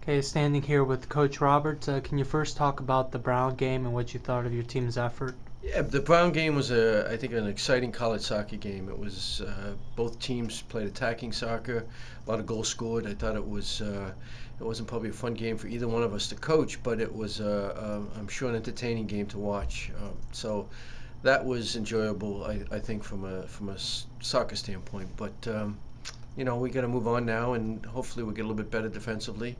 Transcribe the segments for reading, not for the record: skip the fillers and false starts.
Okay, standing here with Coach Roberts, can you first talk about the Brown game and what you thought of your team's effort? Yeah, the Brown game was I think, an exciting college soccer game. It was both teams played attacking soccer, a lot of goals scored. I thought it wasn't probably a fun game for either one of us to coach, but it was I'm sure an entertaining game to watch. So that was enjoyable. I think from a soccer standpoint. But we got to move on now, and hopefully we'll get a little bit better defensively.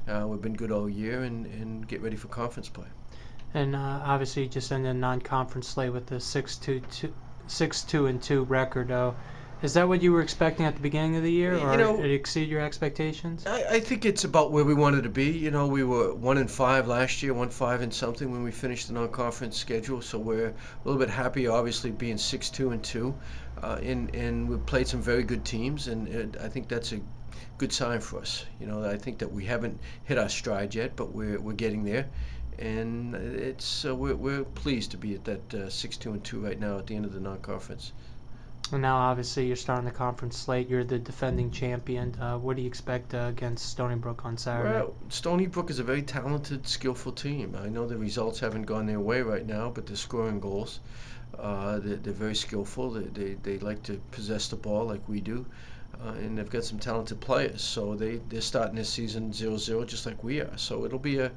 We've been good all year, and get ready for conference play. And obviously, you just ended a non-conference slate with a 6-2 record. Is that what you were expecting at the beginning of the year, You or know, did it exceed your expectations? I think it's about where we wanted to be. We were 1-5 last year, 1-5 and something when we finished the non-conference schedule. So we're a little bit happy, obviously, being 6-2-2, and we've played some very good teams, and I think that's a good sign for us. I think that we haven't hit our stride yet, but we're getting there, and it's we're pleased to be at that 6-2-2 right now at the end of the non-conference. And now, obviously, you're starting the conference slate. You're the defending champion. What do you expect against Stony Brook on Saturday? Well, Stony Brook is a very talented, skillful team. I know the results haven't gone their way right now, but they're scoring goals. They're very skillful. They like to possess the ball like we do, and they've got some talented players. So they're starting this season 0-0 just like we are. So it'll be a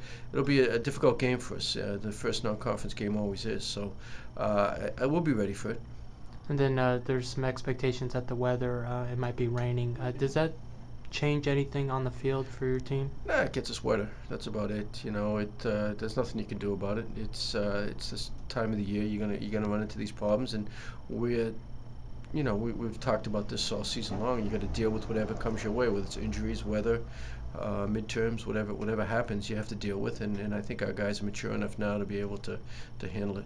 difficult game for us. The first non-conference game always is. So I will be ready for it. And then there's some expectations that the weather, it might be raining. Does that change anything on the field for your team? Nah, it gets us wetter. That's about it. There's nothing you can do about it. It's this time of the year you're gonna run into these problems, and we're we've talked about this all season long. You got to deal with whatever comes your way, whether it's injuries, weather, midterms, whatever happens, you have to deal with. And I think our guys are mature enough now to be able to handle it.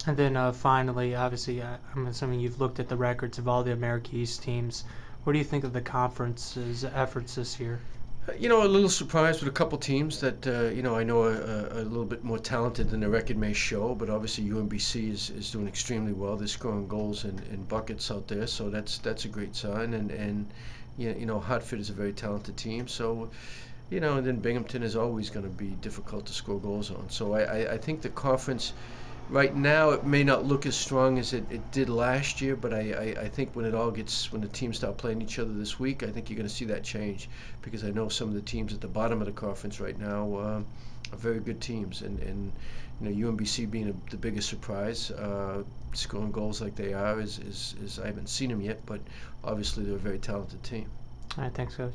And then finally, obviously, I'm assuming you've looked at the records of all the America East teams. What do you think of the conference's efforts this year? A little surprised with a couple teams that I know are a little bit more talented than the record may show, but obviously UMBC is doing extremely well. They're scoring goals and buckets out there, so that's a great sign. And Hartford is a very talented team, so and then Binghamton is always going to be difficult to score goals on. So I think the conference. Right now, it may not look as strong as it did last year, but I think when the teams start playing each other this week, I think you're going to see that change, because I know some of the teams at the bottom of the conference right now are very good teams, and UMBC being the biggest surprise, scoring goals like they are is I haven't seen them yet, but obviously they're a very talented team. All right, thanks, Coach.